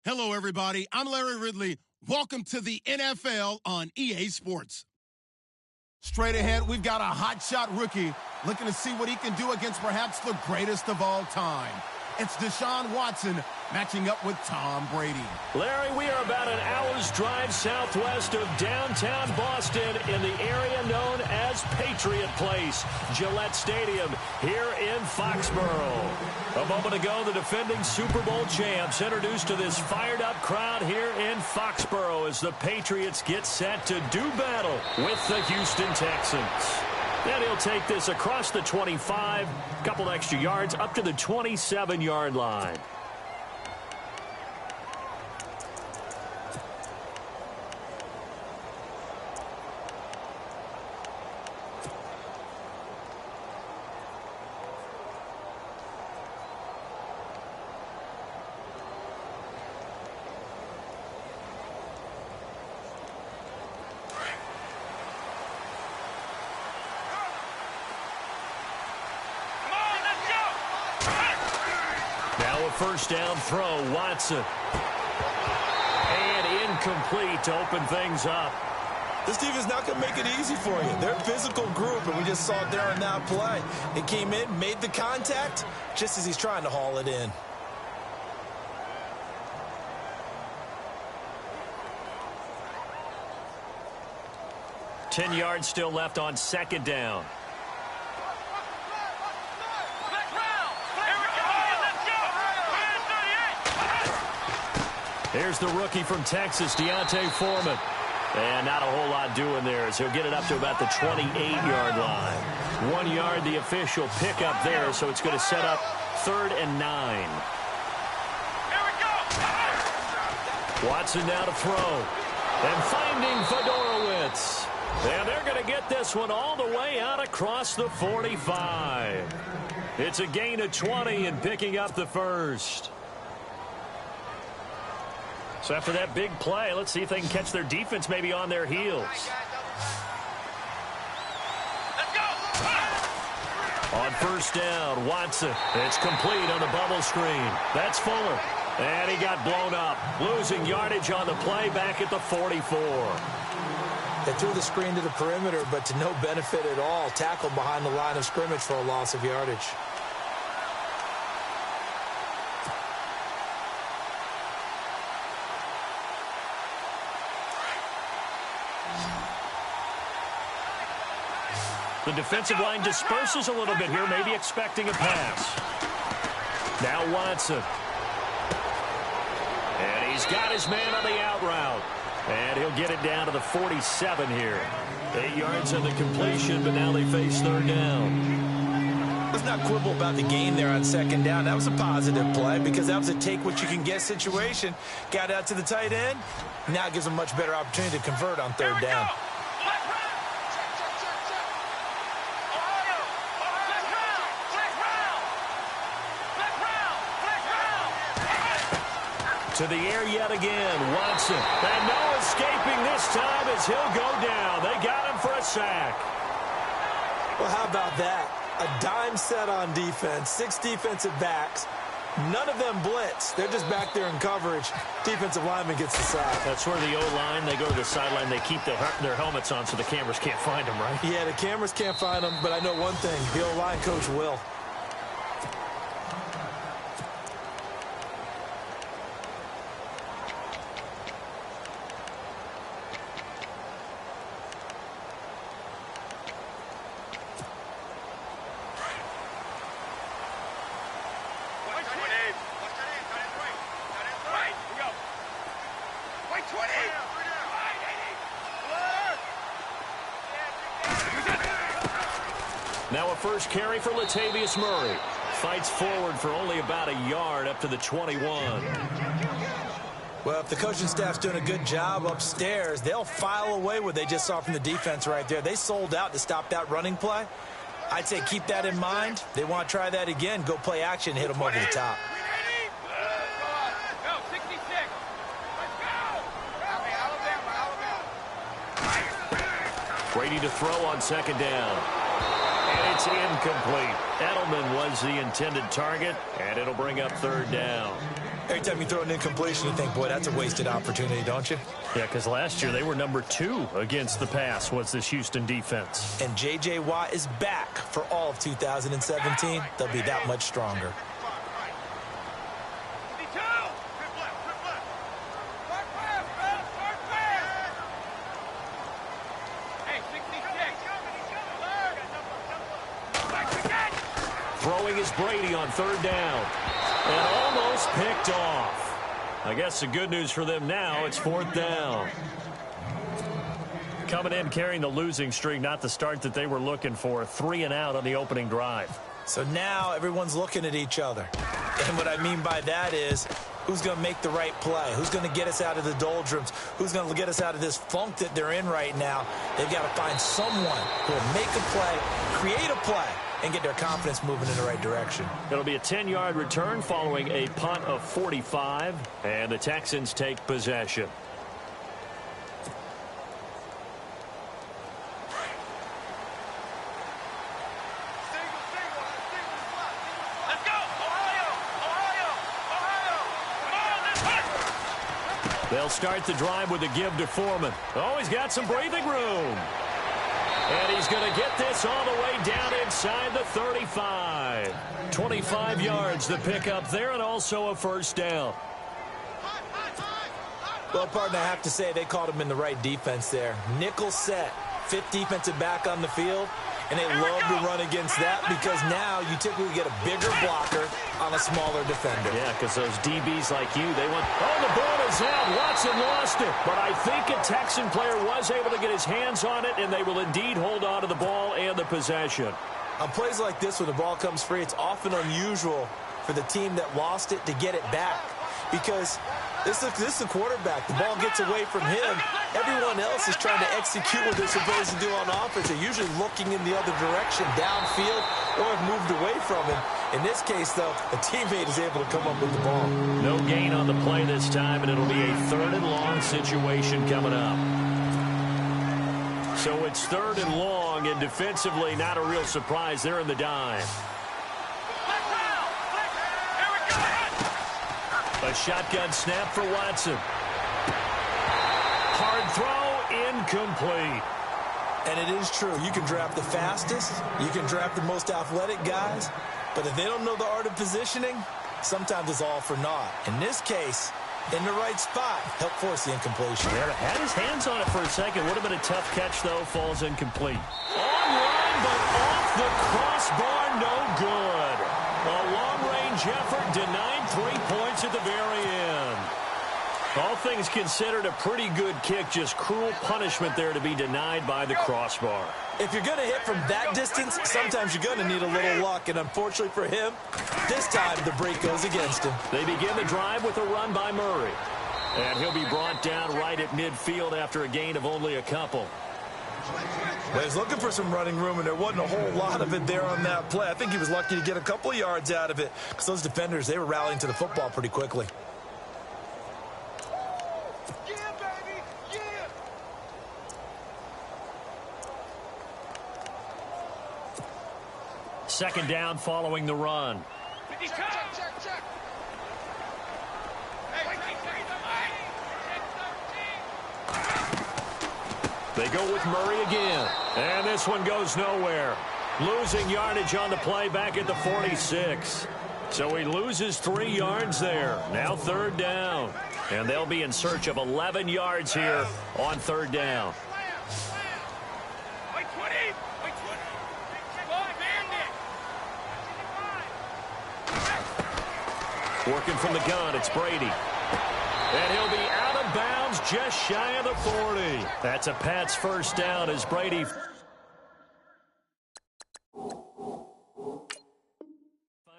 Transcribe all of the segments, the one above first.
Hello, everybody. I'm Larry Ridley. Welcome to the NFL on EA Sports. Straight ahead, we've got a hotshot rookie looking to see what he can do against perhaps the greatest of all time. It's Deshaun Watson matching up with Tom Brady. Larry, we are about an hour's drive southwest of downtown Boston in the area known as Patriot Place, Gillette Stadium, here in Foxborough. A moment ago, the defending Super Bowl champs introduced to this fired-up crowd here in Foxborough as the Patriots get set to do battle with the Houston Texans. And he'll take this across the 25, couple extra yards, up to the 27-yard line. First down throw, Watson. And incomplete to open things up. This defense not going to make it easy for you. They're a physical group, and we just saw it there on that play. It came in, made the contact, just as he's trying to haul it in. Ten yards still left on second down. Here's the rookie from Texas, D'Onta Foreman. And not a whole lot doing there as he'll get it up to about the 28-yard line. 1 yard, the official pickup there, so it's going to set up 3rd and 9. Watson now to throw. And finding Fedorowicz. And they're going to get this one all the way out across the 45. It's a gain of 20 and picking up the first. So after that big play, let's see if they can catch their defense maybe on their heels. On first down, Watson. It's complete on the bubble screen. That's Fuller. And he got blown up. Losing yardage on the play back at the 44. They threw the screen to the perimeter, but to no benefit at all. Tackled behind the line of scrimmage for a loss of yardage. The defensive line disperses a little bit here, maybe expecting a pass. Now Watson. And he's got his man on the out route. And he'll get it down to the 47 here. 8 yards on the completion, but now they face 3rd down. Let's not quibble about the gain there on second down. That was a positive play because that was a take-what-you-can-get situation. Got out to the tight end. Now it gives them a much better opportunity to convert on 3rd down. To the air yet again, Watson. And no escaping this time as he'll go down. They got him for a sack. Well, how about that? A dime set on defense, 6 defensive backs. None of them blitz. They're just back there in coverage. Defensive lineman gets the sack. That's where the O-line, they go to the sideline, they keep their helmets on so the cameras can't find them, right? Yeah, the cameras can't find them, but I know one thing. The O-line coach will. Now a first carry for Latavius Murray. Fights forward for only about a yard up to the 21. Well, if the coaching staff's doing a good job upstairs, they'll file away what they just saw from the defense right there. They sold out to stop that running play. I'd say keep that in mind. They want to try that again. Go play action, hit them over the top. Brady to throw on second down. And it's incomplete. Edelman was the intended target, and it'll bring up 3rd down. Every time you throw an incompletion, you think, boy, that's a wasted opportunity, don't you? Yeah, because last year they were number 2 against the pass, was this Houston defense. And J.J. Watt is back for all of 2017. They'll be that much stronger. Throwing is Brady on 3rd down. And almost picked off. I guess the good news for them now, it's 4th down. Coming in carrying the losing streak, not the start that they were looking for. 3 and out on the opening drive. So now everyone's looking at each other. And what I mean by that is, who's going to make the right play? Who's going to get us out of the doldrums? Who's going to get us out of this funk that they're in right now? They've got to find someone who will make a play, create a play, and get their confidence moving in the right direction. It'll be a 10-yard return following a punt of 45, and the Texans take possession. They'll start the drive with a give to Foreman. Oh, he's got some breathing room. And he's going to get this all the way down inside the 35. 25 yards the pickup there, and also a 1st down. Well, partner, I have to say they caught him in the right defense there. Nickel set, 5th defensive back on the field, and they love to run against that because now you typically get a bigger blocker on a smaller defender. Yeah, because those DBs like you, they want... Oh, the ball is out. Watson lost it. But I think a Texan player was able to get his hands on it, and they will indeed hold on to the ball and the possession. On plays like this, when the ball comes free, it's often unusual for the team that lost it to get it back because this is the quarterback. The ball gets away from him. Everyone else is trying to execute what they're supposed to do on offense. They're usually looking in the other direction, downfield, or have moved away from him. In this case, though, a teammate is able to come up with the ball. No gain on the play this time, and it'll be a 3rd and long situation coming up. So it's 3rd and long, and defensively, not a real surprise. They're in the dime. A shotgun snap for Watson. Hard throw, incomplete. And it is true. You can draft the fastest. You can draft the most athletic guys. But if they don't know the art of positioning, sometimes it's all for naught. In this case, in the right spot, help force the incompletion. Yeah, had his hands on it for a second. Would have been a tough catch, though. Falls incomplete. Online, but off the crossbar, no good. A long-range effort denied 3 points at the very end. All things considered, a pretty good kick. Just cruel punishment there to be denied by the crossbar. If you're going to hit from that distance, sometimes you're going to need a little luck. And unfortunately for him, this time the break goes against him. They begin the drive with a run by Murray. And he'll be brought down right at midfield after a gain of only a couple. Well, he was looking for some running room, and there wasn't a whole lot of it there on that play. I think he was lucky to get a couple of yards out of it because those defenders, they were rallying to the football pretty quickly. Yeah, baby! Yeah! 2nd down following the run. Check, check, check! They go with Murray again. And this one goes nowhere. Losing yardage on the play back at the 46. So he loses 3 yards there. Now 3rd down. And they'll be in search of 11 yards here on 3rd down. Working from the gun, it's Brady. And he'll be out of bounds just shy of the 40. That's a Pats 1st down as Brady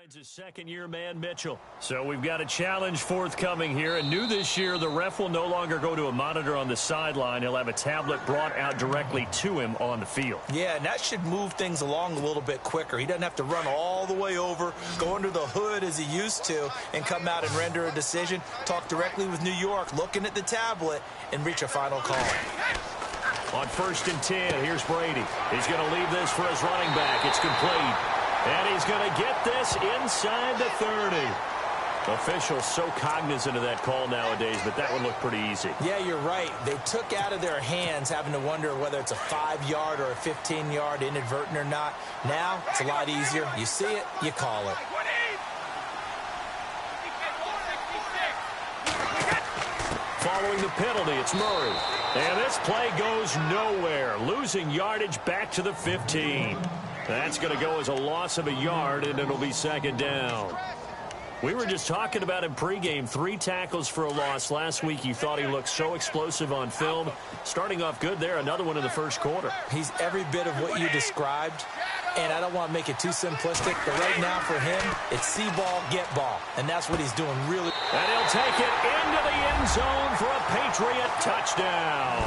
finds his 2nd-year man, Mitchell. So we've got a challenge forthcoming here. And new this year, the ref will no longer go to a monitor on the sideline. He'll have a tablet brought out directly to him on the field. Yeah, and that should move things along a little bit quicker. He doesn't have to run all the way over, go under the hood as he used to, and come out and render a decision. Talk directly with New York, looking at the tablet, and reach a final call. On 1st and 10, here's Brady. He's going to leave this for his running back. It's complete. And he's going to get this inside the 30. Officials so cognizant of that call nowadays, but that one looked pretty easy. Yeah, you're right. They took out of their hands having to wonder whether it's a 5-yard or a 15-yard inadvertent or not. Now, it's a lot easier. You see it, you call it. Following the penalty, it's Murray. And this play goes nowhere, losing yardage back to the 15. That's going to go as a loss of a yard, and it'll be second down. We were just talking about him pregame. 3 tackles for a loss. Last week, you thought he looked so explosive on film. Starting off good there. Another one in the first quarter. He's every bit of what you described, and I don't want to make it too simplistic, but right now for him, it's see ball, get ball, and that's what he's doing really. And he'll take it into the end zone for a Patriot touchdown.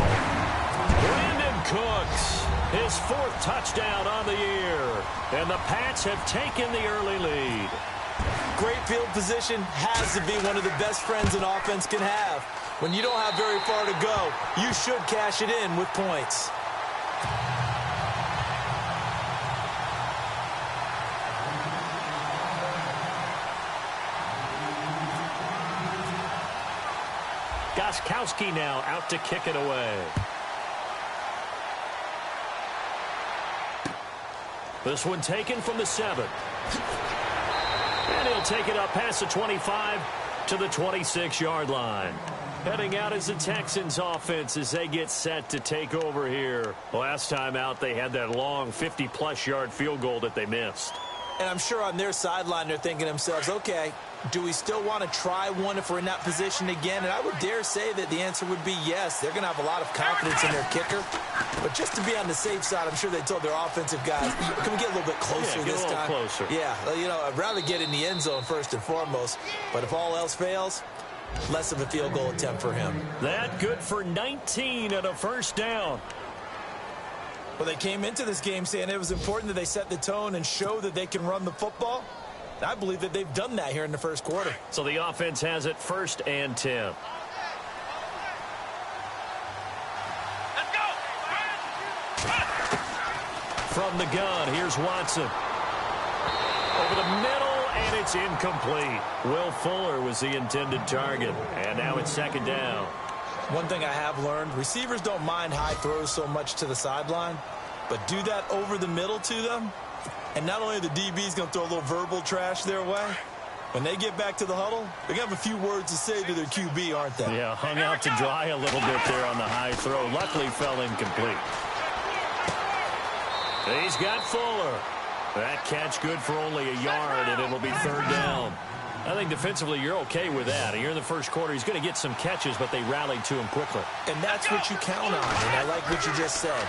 Brandon Cooks, his 4th touchdown on the year, and the Pats have taken the early lead. Great field position has to be one of the best friends an offense can have. When you don't have very far to go, you should cash it in with points. Gostkowski now out to kick it away. This one taken from the 7. And he'll take it up past the 25 to the 26-yard line. Heading out is the Texans offense as they get set to take over here. Last time out, they had that long 50-plus yard field goal that they missed. And I'm sure on their sideline they're thinking to themselves, okay, do we still want to try one if we're in that position again? And I would dare say that the answer would be yes. They're going to have a lot of confidence in their kicker. But just to be on the safe side, I'm sure they told their offensive guys, can we get a little bit closer this time? Closer. Yeah, you know, I'd rather get in the end zone first and foremost. But if all else fails, less of a field goal attempt for him. That good for 19 and a first down. Well, they came into this game saying it was important that they set the tone and show that they can run the football. I believe that they've done that here in the first quarter. So the offense has it 1st and 10. Let's go. From the gun, here's Watson. Over the middle, and it's incomplete. Will Fuller was the intended target, and now it's second down. One thing I have learned, receivers don't mind high throws so much to the sideline, but do that over the middle to them, and not only are the DBs going to throw a little verbal trash their way, when they get back to the huddle, they're going to have a few words to say to their QB, aren't they? Yeah, hung out to dry a little bit there on the high throw. Luckily fell incomplete. He's got Fuller. That catch good for only a yard, and it'll be third down. I think defensively you're okay with that. You're in the first quarter. He's going to get some catches, but they rallied to him quickly. And that's what you count on, and I like what you just said.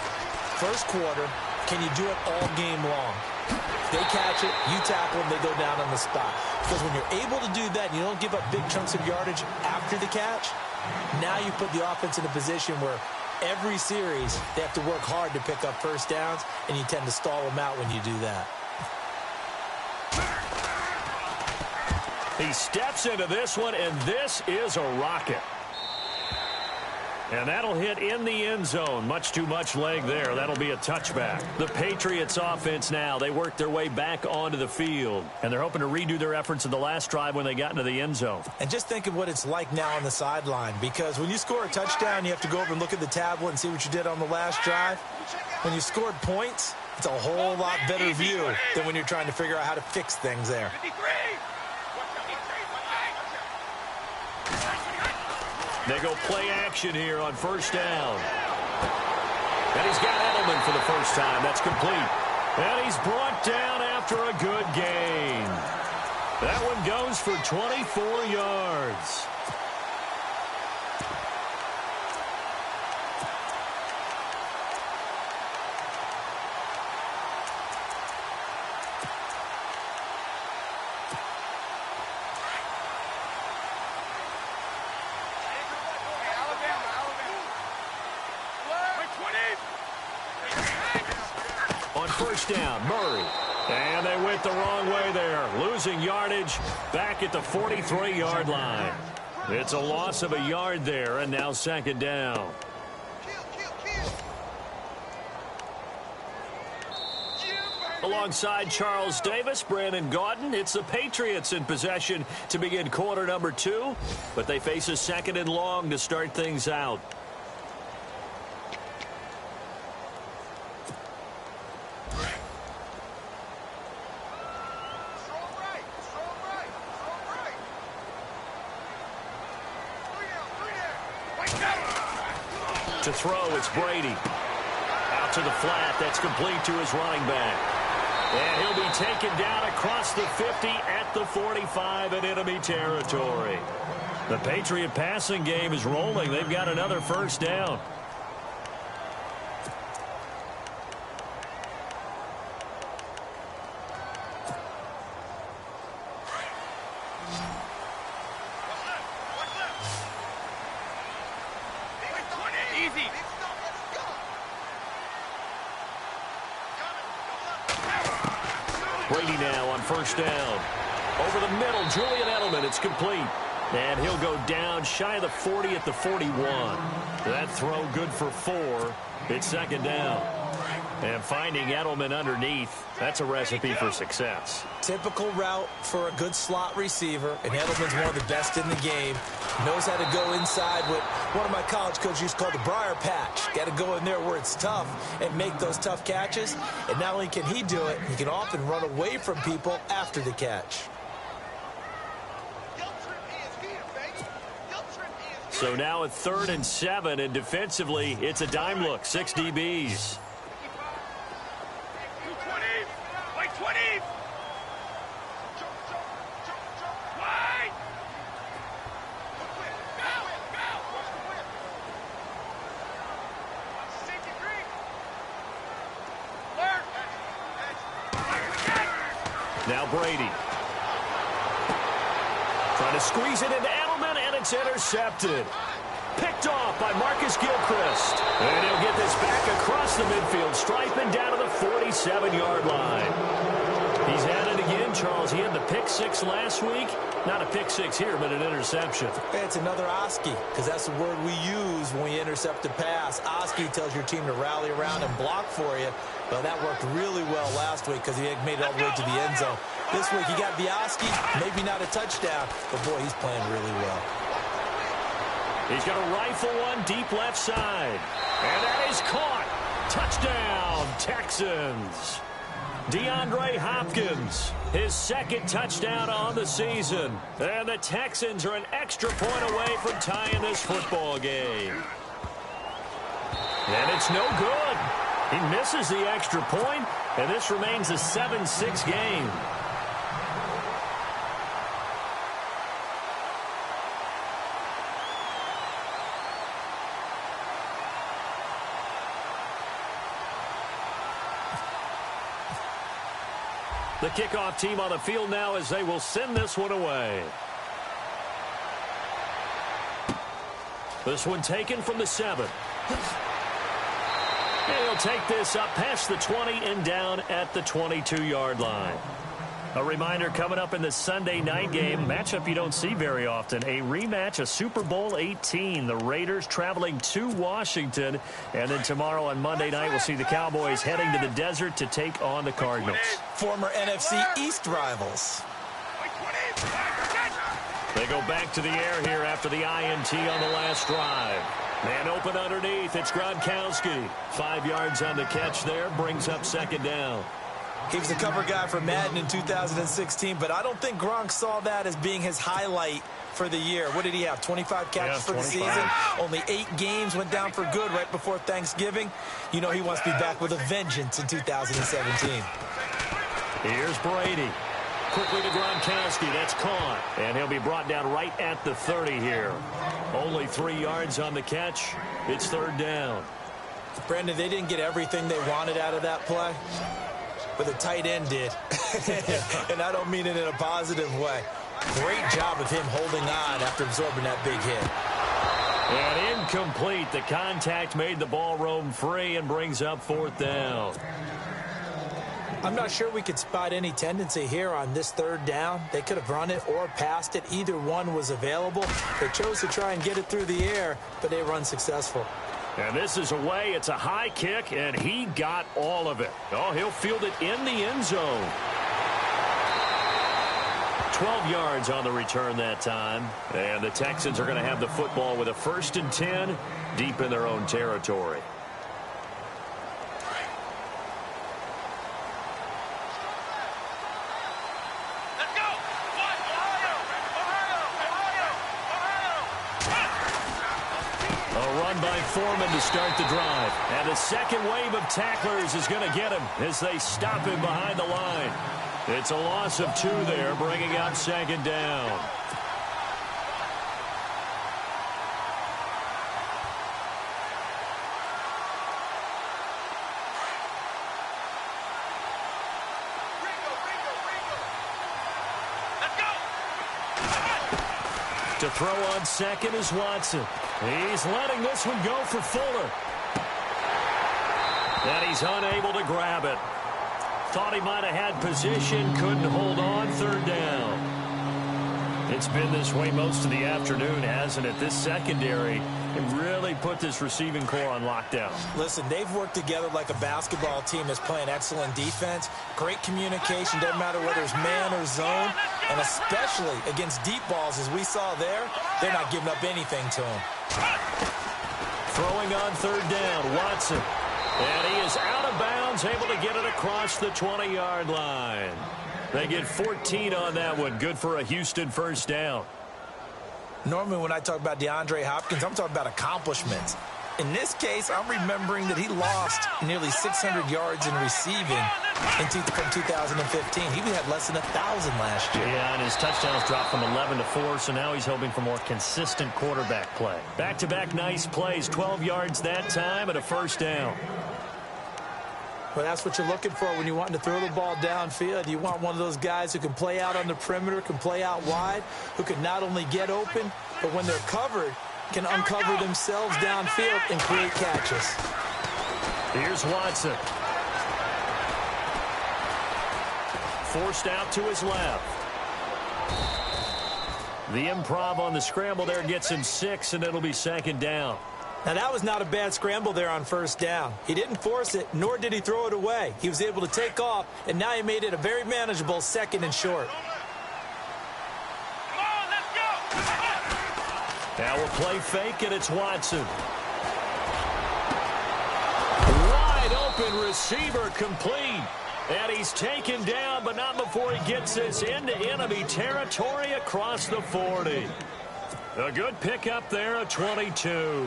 First quarter, can you do it all game long? If they catch it, you tackle them, they go down on the spot. Because when you're able to do that and you don't give up big chunks of yardage after the catch, now you put the offense in a position where every series they have to work hard to pick up first downs, and you tend to stall them out when you do that. He steps into this one, and this is a rocket. And that'll hit in the end zone. Much too much leg there. That'll be a touchback. The Patriots offense now, they work their way back onto the field. And they're hoping to redo their efforts in the last drive when they got into the end zone. And just think of what it's like now on the sideline. Because when you score a touchdown, you have to go over and look at the tablet and see what you did on the last drive. When you scored points, it's a whole lot better view than when you're trying to figure out how to fix things there. They go play action here on first down. And he's got Edelman for the first time. That's complete. And he's brought down after a good gain. That one goes for 24 yards. First down, Murray. And they went the wrong way there. Losing yardage back at the 43-yard line. It's a loss of a yard there, and now second down. Alongside Charles Davis, Brandon Gaudin, it's the Patriots in possession to begin quarter number 2, but they face a 2nd and long to start things out. To throw, it's Brady. Out to the flat, that's complete to his running back. And he'll be taken down across the 50 at the 45 in enemy territory. The Patriot passing game is rolling. They've got another first down. Brady now on first down. Over the middle, Julian Edelman, it's complete. And he'll go down shy of the 40 at the 41. That throw good for 4. It's 2nd down. And finding Edelman underneath, that's a recipe for success. Typical route for a good slot receiver, and Edelman's one of the best in the game. Knows how to go inside what one of my college coaches used to call the briar patch. Got to go in there where it's tough and make those tough catches. And not only can he do it, he can often run away from people after the catch. So now a 3rd and 7, and defensively, it's a dime look. 6 DBs. Now Brady. Trying to squeeze it into Edelman, and it's intercepted. Picked off by Marcus Gilchrist. And he'll get this back across the midfield stripe and down to the 47-yard line. He's at it again, Charles. He had the pick 6 last week. Not a pick 6 here, but an interception. It's another Oski, because that's the word we use when we intercept a pass. Oski tells your team to rally around and block for you. Well, that worked really well last week because he made it all the way to the end zone. This week he got the Oski, maybe not a touchdown, but boy, he's playing really well. He's going to rifle one deep left side. And that is caught. Touchdown, Texans. DeAndre Hopkins, his 2nd touchdown on the season. And the Texans are an extra point away from tying this football game. And it's no good. He misses the extra point, and this remains a 7-6 game. The kickoff team on the field now as they will send this one away. This one taken from the 7. And he'll take this up past the 20 and down at the 22-yard line. A reminder coming up in the Sunday night game, matchup you don't see very often, a rematch of Super Bowl 18. The Raiders traveling to Washington. And then tomorrow on Monday night, we'll see the Cowboys heading to the desert to take on the Cardinals. Former NFC East rivals. They go back to the air here after the INT on the last drive. Man open underneath, it's Gronkowski. 5 yards on the catch there, brings up 2nd down. He was the cover guy for Madden in 2016, but I don't think Gronk saw that as being his highlight for the year. What did he have, 25 catches for the season? Only 8 games went down for good right before Thanksgiving. You know he wants to be back with a vengeance in 2017. Here's Brady. Quickly to Gronkowski. That's caught. And he'll be brought down right at the 30 here. Only 3 yards on the catch. It's 3rd down. Brandon, they didn't get everything they wanted out of that play, but the tight end did. And I don't mean it in a positive way. Great job of him holding on after absorbing that big hit. And incomplete. The contact made the ball roam free and brings up 4th down. I'm not sure we could spot any tendency here on this 3rd down. They could have run it or passed it. Either one was available. They chose to try and get it through the air, but they were unsuccessful. And this is away. It's a high kick, and he got all of it. Oh, he'll field it in the end zone. 12 yards on the return that time. And the Texans are going to have the football with a 1st and 10 deep in their own territory. By Foreman to start the drive. And the second wave of tacklers is going to get him as they stop him behind the line. It's a loss of 2 there, bringing up 2nd down. To throw on second is Watson. He's letting this one go for Fuller. And he's unable to grab it. Thought he might have had position, couldn't hold on, 3rd down. It's been this way most of the afternoon, hasn't it? This secondary can really put this receiving core on lockdown. Listen, they've worked together like a basketball team that's playing excellent defense. Great communication, doesn't matter whether it's man or zone. And especially against deep balls, as we saw there, they're not giving up anything to him. Throwing on 3rd down, Watson. And he is out of bounds, able to get it across the 20-yard line. They get 14 on that one. Good for a Houston 1st down. Normally when I talk about DeAndre Hopkins, I'm talking about accomplishments. In this case, I'm remembering that he lost nearly 600 yards in receiving from 2015. He had less than 1,000 last year. Yeah, and his touchdowns dropped from 11 to 4, so now he's hoping for more consistent quarterback play. Back-to-back nice plays, 12 yards that time and a 1st down. Well, that's what you're looking for when you want to throw the ball downfield. You want one of those guys who can play out on the perimeter, can play out wide, who can not only get open, but when they're covered, can uncover themselves downfield and create catches. Here's Watson. Forced out to his left. The improv on the scramble there gets him 6, and it'll be 2nd down. Now, that was not a bad scramble there on 1st down. He didn't force it, nor did he throw it away. He was able to take off, and now he made it a very manageable 2nd and short. Now we'll play fake, and it's Watson. Wide open receiver complete. And he's taken down, but not before he gets this into enemy territory across the 40. A good pickup there at 22.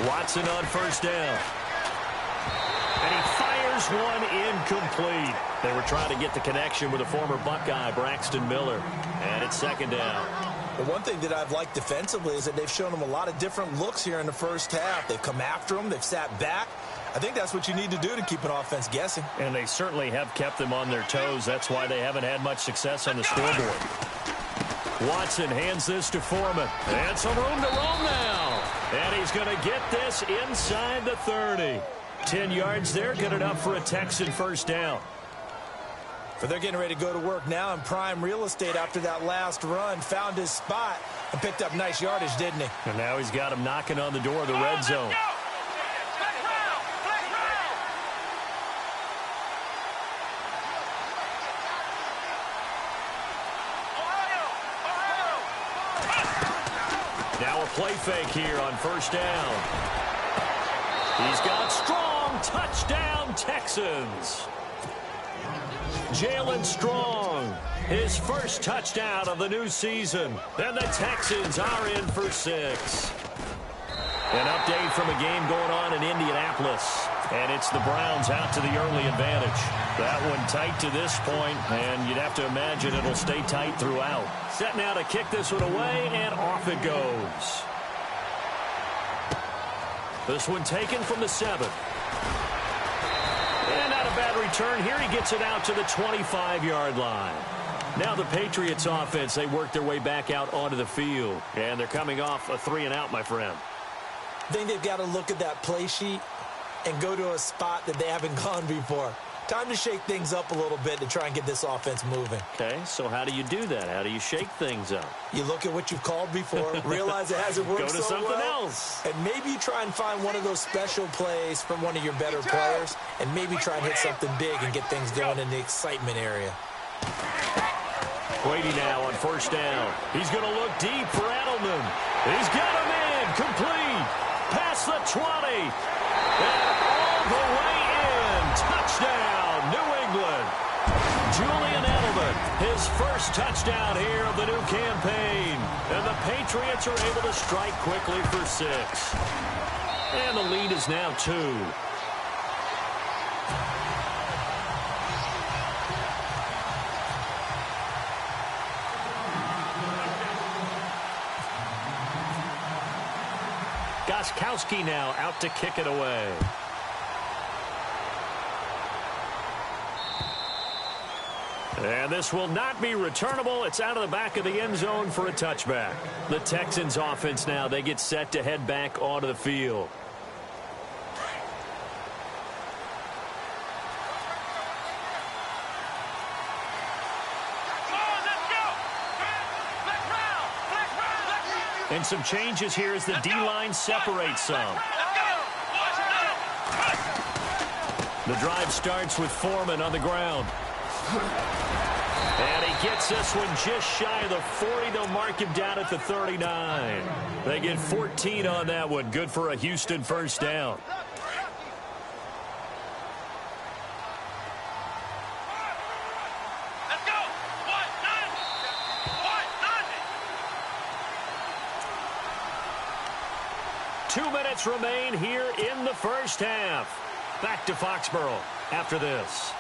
Watson on 1st down. And he fires one incomplete. They were trying to get the connection with a former Buckeye, Braxton Miller. And it's 2nd down. The one thing that I've liked defensively is that they've shown him a lot of different looks here in the 1st half. They've come after him. They've sat back. I think that's what you need to do to keep an offense guessing. And they certainly have kept them on their toes. That's why they haven't had much success on the scoreboard. Watson hands this to Foreman. And some room to roam now. And he's going to get this inside the 30. 10 yards there, good enough for a Texan 1st down. But they're getting ready to go to work now in prime real estate after that last run. Found his spot and picked up nice yardage, didn't he? And now he's got him knocking on the door of the red zone. Now a play fake here on 1st down. He's got Strong, touchdown Texans. Jalen Strong, his 1st touchdown of the new season. And the Texans are in for 6. An update from a game going on in Indianapolis. And it's the Browns out to the early advantage. That one tight to this point, and you'd have to imagine it'll stay tight throughout. Set now to kick this one away, and off it goes. This one taken from the 7. And not a bad return here. He gets it out to the 25-yard line. Now the Patriots offense, they work their way back out onto the field. And they're coming off a 3-and-out, my friend. I think they've got to look at that play sheet and go to a spot that they haven't gone before. Time to shake things up a little bit to try and get this offense moving. Okay, so how do you do that? How do you shake things up? You look at what you've called before, realize it hasn't worked so well. Go to something else. And maybe you try and find one of those special plays from one of your better players, and maybe try and hit something big and get things going in the excitement area. Brady now on first down. He's going to look deep for Edelman. He's got him in. Complete. Past the 20. And all the way in. Touchdown, New England. Julian Edelman, his first touchdown here of the new campaign. And the Patriots are able to strike quickly for 6. And the lead is now 2. Gostkowski now out to kick it away. And this will not be returnable. It's out of the back of the end zone for a touchback. The Texans offense now, they get set to head back onto the field. And some changes here as the D-line separates some. The drive starts with Foreman on the ground. And he gets this one just shy of the 40. They'll mark him down at the 39. They get 14 on that one. Good for a Houston first down. Let's go. 2 minutes remain here in the first half. Back to Foxborough after this.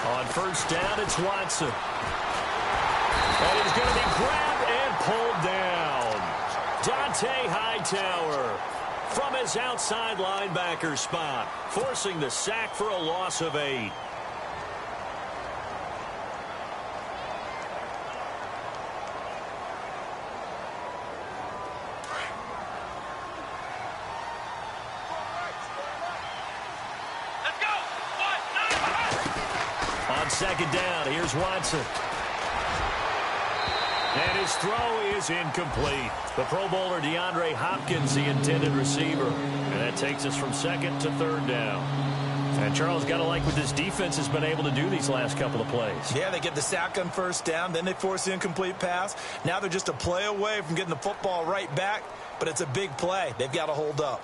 On first down, it's Watson. And he's going to be grabbed and pulled down. Dante Hightower from his outside linebacker spot, forcing the sack for a loss of 8. On second down, here's Watson. And his throw is incomplete. The Pro Bowler DeAndre Hopkins, the intended receiver. And that takes us from second to third down. And Charles, got to like what this defense has been able to do these last couple of plays. Yeah, they get the sack on first down, then they force the incomplete pass. Now they're just a play away from getting the football right back, but it's a big play. They've got to hold up.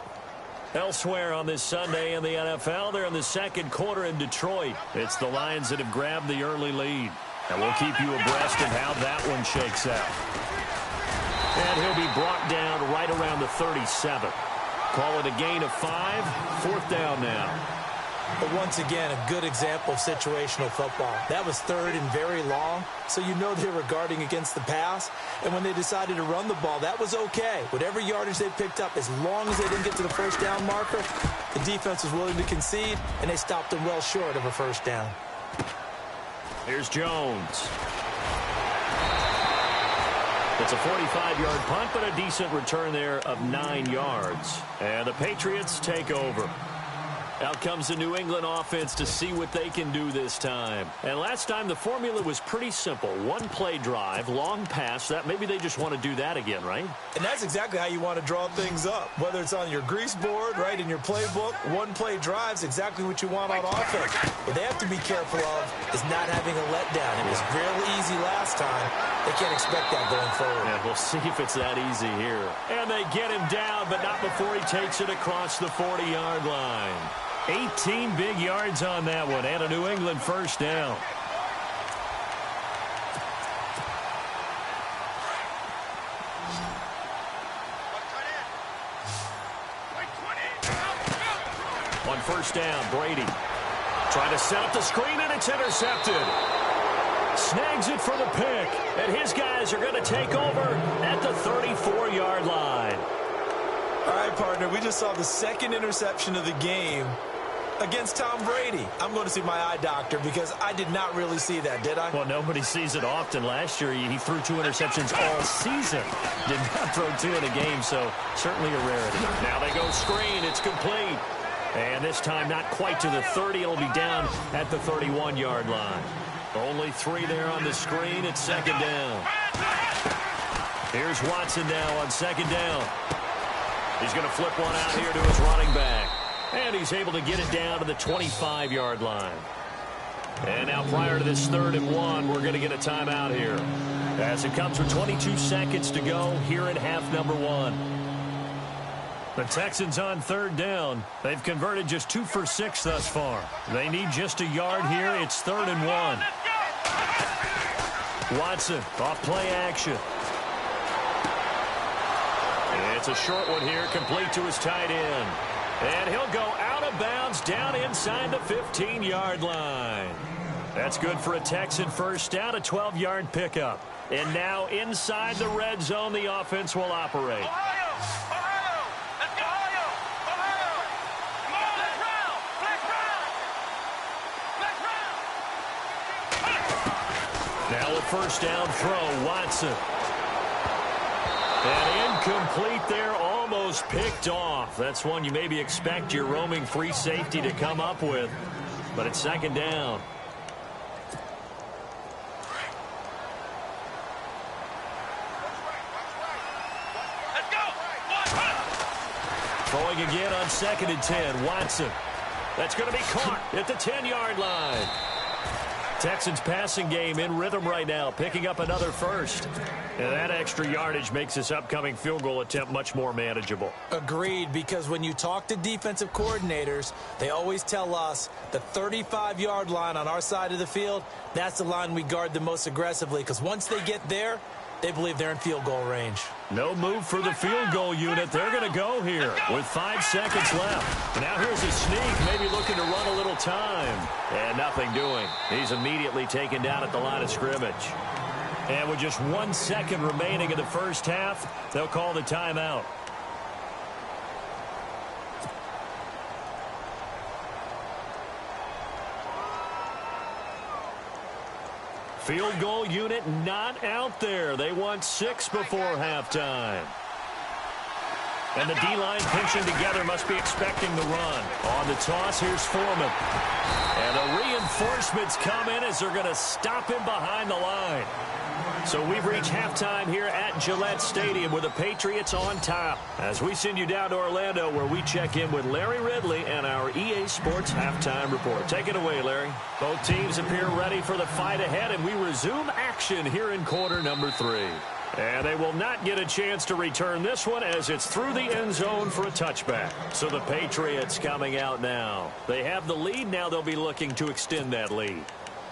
Elsewhere on this Sunday in the NFL, they're in the second quarter in Detroit. It's the Lions that have grabbed the early lead. And we'll keep you abreast of how that one shakes out. And he'll be brought down right around the 37. Call it a gain of 5. Fourth down now. But once again, a good example of situational football. That was third and very long, so you know they were guarding against the pass. And when they decided to run the ball, that was okay. Whatever yardage they picked up, as long as they didn't get to the first down marker, the defense was willing to concede, and they stopped them well short of a first down. Here's Jones. It's a 45-yard punt, but a decent return there of 9 yards. And the Patriots take over. Out comes the New England offense to see what they can do this time. And last time, the formula was pretty simple. One-play drive, long pass. That maybe they just want to do that again, right? And that's exactly how you want to draw things up. Whether it's on your grease board, right, in your playbook, one-play drive's exactly what you want on offense. What they have to be careful of is not having a letdown. It was real easy last time. They can't expect that going forward. Yeah, we'll see if it's that easy here. And they get him down, but not before he takes it across the 40-yard line. 18 big yards on that one, and a New England first down. On first down, Brady trying to set up the screen, and it's intercepted. Snags it for the pick, and his guys are going to take over at the 34-yard line. All right, partner, we just saw the second interception of the game. against Tom Brady. I'm going to see my eye doctor because I did not really see that, did I? Well, nobody sees it often. Last year, he threw 2 interceptions all season. Did not throw 2 in a game, so certainly a rarity. Now they go screen. It's complete. And this time, not quite to the 30. It'll be down at the 31-yard line. Only 3 there on the screen. It's second down. Here's Watson now on second down. He's going to flip one out here to his running back. And he's able to get it down to the 25-yard line. And now prior to this 3rd and 1, we're going to get a timeout here. As it comes with 22 seconds to go here in half number 1. The Texans on 3rd down. They've converted just 2 for 6 thus far. They need just a yard here. It's 3rd and 1. Watson off play action. It's a short one here, complete to his tight end. And he'll go out of bounds down inside the 15-yard line. That's good for a Texan first down, a 12-yard pickup. And now inside the red zone, the offense will operate. Now a first down throw, Watson. And incomplete there, almost picked off. That's one you maybe expect your roaming free safety to come up with. But it's second down. Let's go. Throwing again on 2nd and 10, Watson. That's going to be caught at the 10-yard line. Texans passing game in rhythm right now, picking up another first. And that extra yardage makes this upcoming field goal attempt much more manageable. Agreed, because when you talk to defensive coordinators, they always tell us the 35-yard line on our side of the field, that's the line we guard the most aggressively, because once they get there, they believe they're in field goal range. No move for the field goal unit. They're going to go here with 5 seconds left. Now here's a sneak, maybe looking to run a little time. And nothing doing. He's immediately taken down at the line of scrimmage. And with just 1 second remaining in the first half, they'll call the timeout. Field goal unit not out there. They want 6 before halftime. And the D-line pinching together must be expecting the run. On the toss, here's Foreman. And the reinforcements come in as they're going to stop him behind the line. So we've reached halftime here at Gillette Stadium with the Patriots on top. As we send you down to Orlando where we check in with Larry Ridley and our EA Sports Halftime Report. Take it away, Larry. Both teams appear ready for the fight ahead, and we resume action here in quarter number 3. And they will not get a chance to return this one as it's through the end zone for a touchback. So the Patriots coming out now. They have the lead. Now they'll be looking to extend that lead.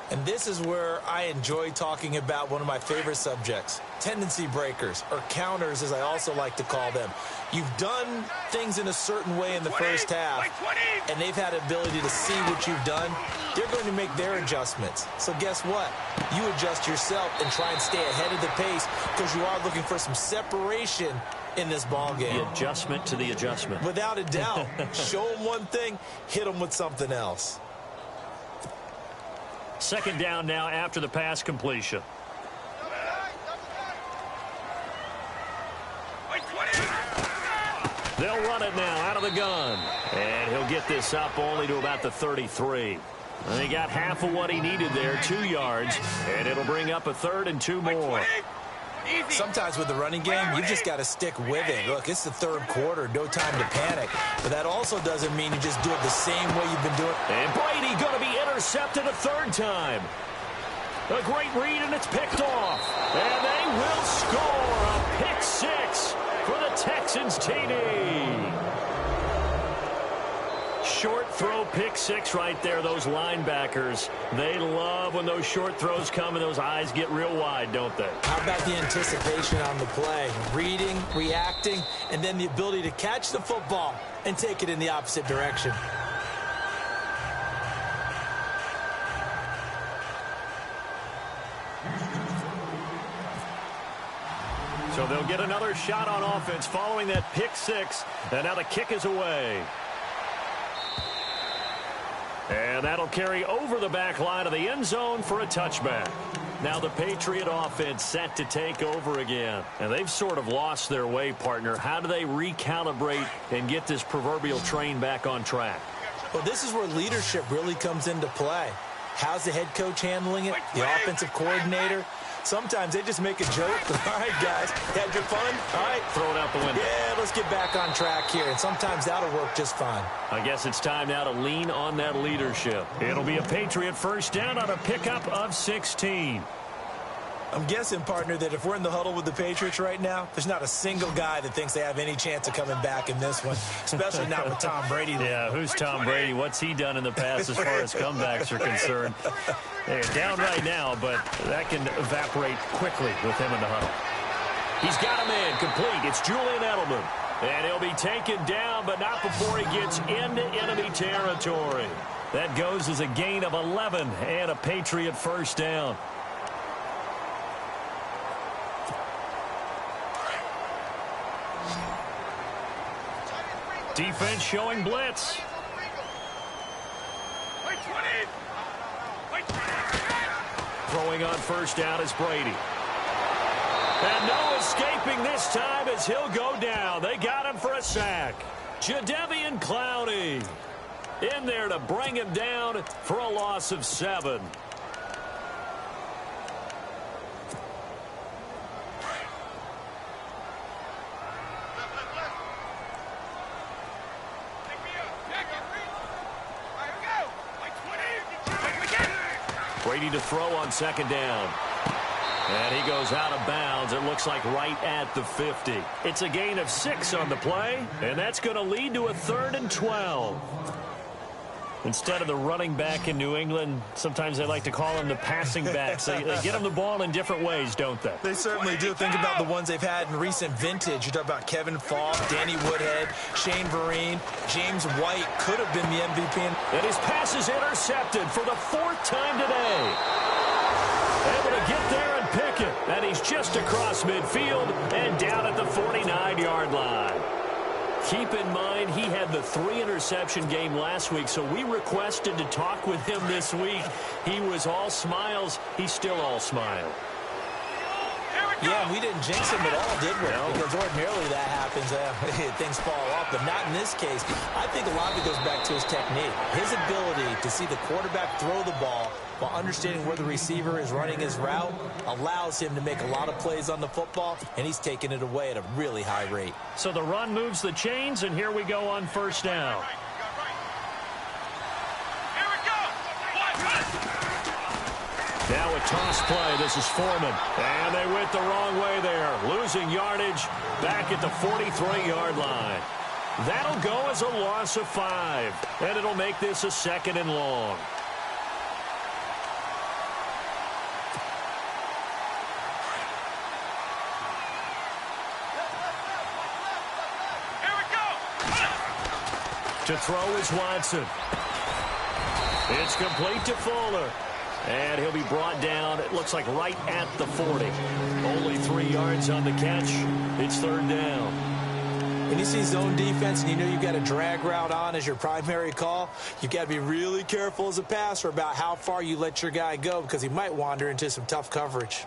And this is where I enjoy talking about one of my favorite subjects, tendency breakers, or counters as I also like to call them. You've done things in a certain way in the first half, and they've had the ability to see what you've done. They're going to make their adjustments. So guess what? You adjust yourself and try and stay ahead of the pace because you are looking for some separation in this ball game. The adjustment to the adjustment. Without a doubt. Show them one thing, hit them with something else. Second down now after the pass completion. They'll run it now out of the gun. And he'll get this up only to about the 33. And he got half of what he needed there, 2 yards. And it'll bring up a 3rd and 2 more. Sometimes with the running game, you've just got to stick with it. Look, it's the 3rd quarter, no time to panic. But that also doesn't mean you just do it the same way you've been doing it. And Brady going to be intercepted a 3rd time. A great read, and it's picked off. And they will score a pick 6 for the Texans TD. Short throw pick 6 right there. Those linebackers, they love when those short throws come and those eyes get real wide, don't they? How about the anticipation on the play? Reading, reacting, and then the ability to catch the football and take it in the opposite direction. So they'll get another shot on offense following that pick 6, and now the kick is away. And that'll carry over the back line of the end zone for a touchback. Now the Patriot offense set to take over again. And they've sort of lost their way, partner. How do they recalibrate and get this proverbial train back on track? Well, this is where leadership really comes into play. How's the head coach handling it? The offensive coordinator? Sometimes they just make a joke. All right, guys, had your fun? All right. Throw it out the window. Yeah, let's get back on track here. And sometimes that'll work just fine. I guess it's time now to lean on that leadership. It'll be a Patriot first down on a pickup of 16. I'm guessing, partner, that if we're in the huddle with the Patriots right now, there's not a single guy that thinks they have any chance of coming back in this one, especially not with Tom Brady. Yeah, who's Tom Brady? What's he done in the past as far as comebacks are concerned? They're down right now, but that can evaporate quickly with him in the huddle. He's got a man complete. It's Julian Edelman. And he'll be taken down, but not before he gets into enemy territory. That goes as a gain of 11 and a Patriot first down. Defense showing blitz. Throwing on first down is Brady. And no escaping this time as he'll go down. They got him for a sack. Jadeveon Clowney in there to bring him down for a loss of 7. Brady to throw on second down. And he goes out of bounds. It looks like right at the 50. It's a gain of 6 on the play, and that's going to lead to a 3rd and 12. Instead of the running back in New England, sometimes they like to call them the passing backs. They get them the ball in different ways, don't they? They certainly do. Think about the ones they've had in recent vintage. You talk about Kevin Falk, Danny Woodhead, Shane Vereen, James White could have been the MVP. And his pass is intercepted for the 4th time today. Able to get there and pick it. And he's just across midfield and down at the 49-yard line. Keep in mind, he had the 3-interception game last week, so we requested to talk with him this week. He was all smiles. He's still all smile. Yeah, we didn't jinx him at all, did we? No. Because ordinarily that happens. Things fall off, but not in this case. I think a lot of it goes back to his technique. His ability to see the quarterback throw the ball while understanding where the receiver is running his route allows him to make a lot of plays on the football, and he's taking it away at a really high rate. So the run moves the chains, and here we go on first down. Now a toss play. This is Foreman. And they went the wrong way there. Losing yardage back at the 43-yard line. That'll go as a loss of 5. And it'll make this a 2nd and long. To throw is Watson. It's complete to Fuller. And he'll be brought down, it looks like right at the 40. Only 3 yards on the catch. It's 3rd down. When you see zone defense and you know you've got a drag route on as your primary call, you've got to be really careful as a passer about how far you let your guy go because he might wander into some tough coverage.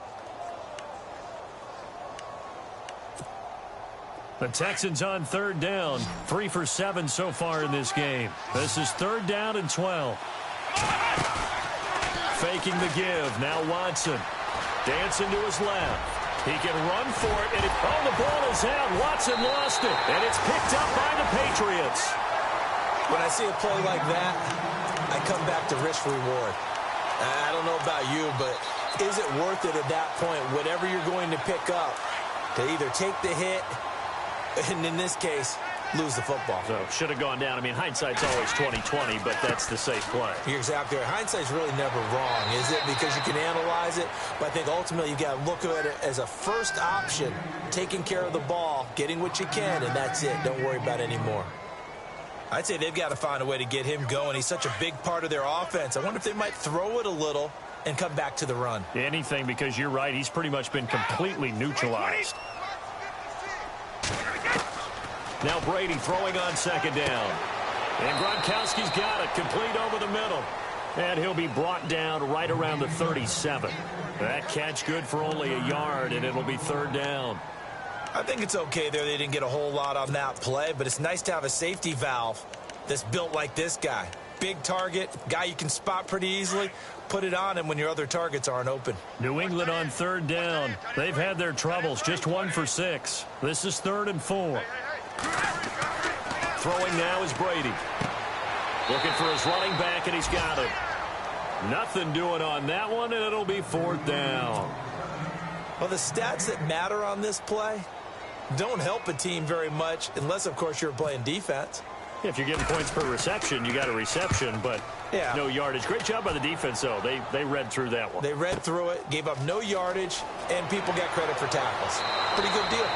The Texans on 3rd down. 3 for 7 so far in this game. This is 3rd down and 12. Faking the give. Now Watson. Dancing to his left. He can run for it. And the ball is out. Watson lost it. And it's picked up by the Patriots. When I see a play like that, I come back to risk reward. I don't know about you, but is it worth it at that point, whatever you're going to pick up, to either take the hit, and in this case, lose the football? So should have gone down. I mean, hindsight's always 20/20, but that's the safe play. You're exactly right. Hindsight's really never wrong, is it? Because you can analyze it, but I think ultimately you got to look at it as a first option, taking care of the ball, getting what you can, and that's it. Don't worry about it anymore. I'd say they've got to find a way to get him going. He's such a big part of their offense. I wonder if they might throw it a little and come back to the run. Anything, because you're right. He's pretty much been completely neutralized. Now Brady throwing on 2nd down. And Gronkowski's got it, complete over the middle. And he'll be brought down right around the 37. That catch good for only a yard, and it'll be third down. I think it's okay there. They didn't get a whole lot on that play, but it's nice to have a safety valve that's built like this guy. Big target, guy you can spot pretty easily. Put it on him when your other targets aren't open. New England on third down. They've had their troubles, just 1 for 6. This is 3rd and 4. Throwing now is Brady. Looking for his running back, and he's got him. Nothing doing on that one, and it'll be 4th down. Well, the stats that matter on this play don't help a team very much unless, of course, you're playing defense. If you're getting points per reception, you got a reception, but no yardage. Great job by the defense, though. They read through that one. They read through it, gave up no yardage, and people got credit for tackles. Pretty good deal.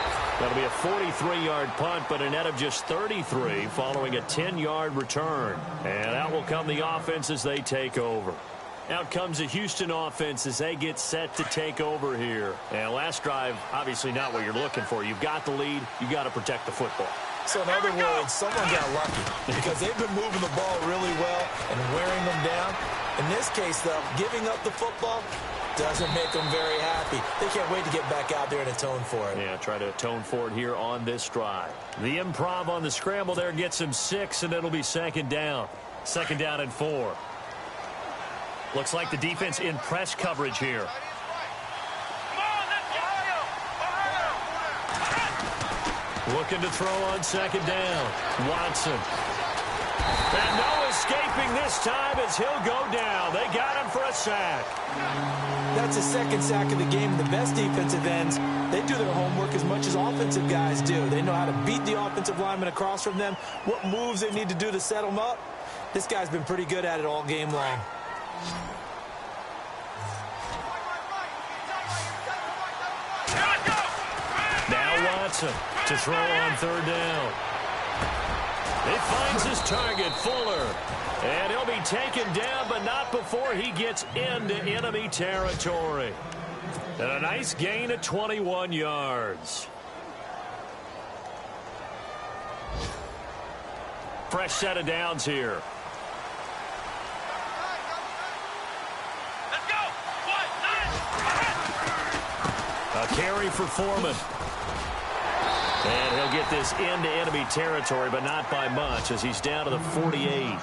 That'll be a 43-yard punt, but a net of just 33 following a 10-yard return. And out will come the offense as they take over. Out comes the Houston offense as they get set to take over here. And last drive, obviously not what you're looking for. You've got the lead. You've got to protect the football. So in other words, someone got lucky because they've been moving the ball really well and wearing them down. In this case, though, giving up the football doesn't make them very happy. They can't wait to get back out there and atone for it. Yeah, try to atone for it here on this drive. The improv on the scramble there gets him 6, and it'll be 2nd down. 2nd down and 4. Looks like the defense in press coverage here. Looking to throw on 2nd down. Watson. And no escaping this time as he'll go down. They got him for a sack. That's a 2nd sack of the game. The best defensive ends, they do their homework as much as offensive guys do. They know how to beat the offensive lineman across from them, what moves they need to do to set them up. This guy's been pretty good at it all game long. Now Watson to throw on 3rd down. He finds his target, Fuller. And he'll be taken down, but not before he gets into enemy territory. And a nice gain of 21 yards. Fresh set of downs here. Let's go. 1, 9. A carry for Foreman. And he'll get this into enemy territory, but not by much as he's down to the 48.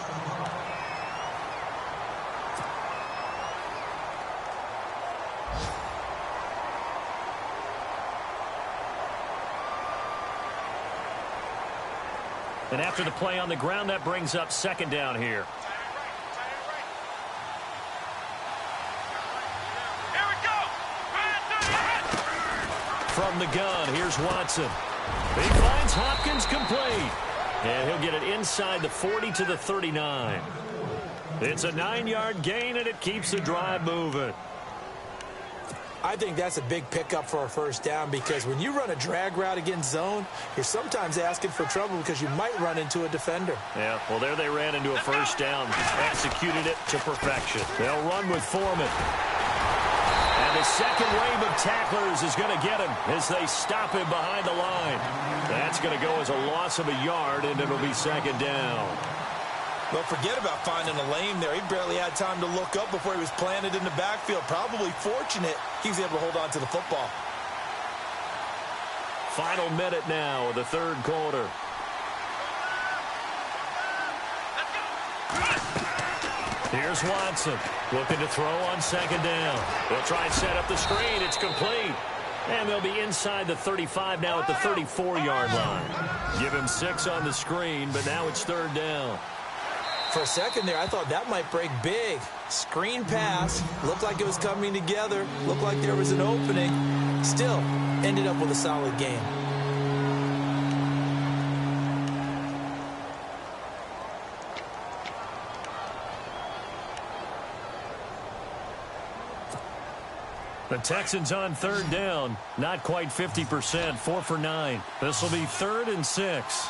And after the play on the ground, that brings up 2nd down here. Here we go. From the gun, here's Watson. He finds Hopkins complete. And he'll get it inside the 40 to the 39. It's a 9-yard gain, and it keeps the drive moving. I think that's a big pickup for a 1st down because when you run a drag route against zone, you're sometimes asking for trouble because you might run into a defender. Yeah, well, there they ran into a 1st down. Executed it to perfection. They'll run with Foreman. And the second wave of tacklers is going to get him as they stop him behind the line. That's going to go as a loss of a yard, and it'll be 2nd down. Well, forget about finding a lane there. He barely had time to look up before he was planted in the backfield. Probably fortunate he was able to hold on to the football. Final minute now of the 3rd quarter. Here's Watson looking to throw on 2nd down. They'll try and set up the screen. It's complete. And they'll be inside the 35 now at the 34-yard line. Give him 6 on the screen, but now it's 3rd down. For a second there, I thought that might break big. Screen pass. Looked like it was coming together. Looked like there was an opening. Still, ended up with a solid game. The Texans on 3rd down. Not quite 50%. 4 for 9. This will be 3rd and 6.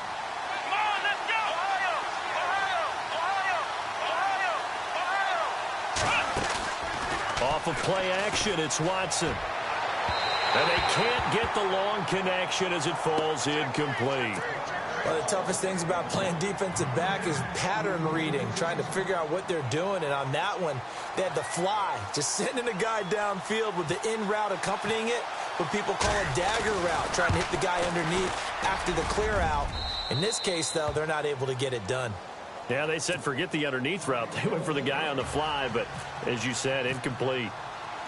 Off of play action, it's Watson. And they can't get the long connection as it falls incomplete. One of the toughest things about playing defensive back is pattern reading, trying to figure out what they're doing. And on that one, they had the fly, just sending a guy downfield with the in route accompanying it, what people call a dagger route, trying to hit the guy underneath after the clear out. In this case, though, they're not able to get it done. Yeah, they said forget the underneath route. They went for the guy on the fly, but as you said, incomplete.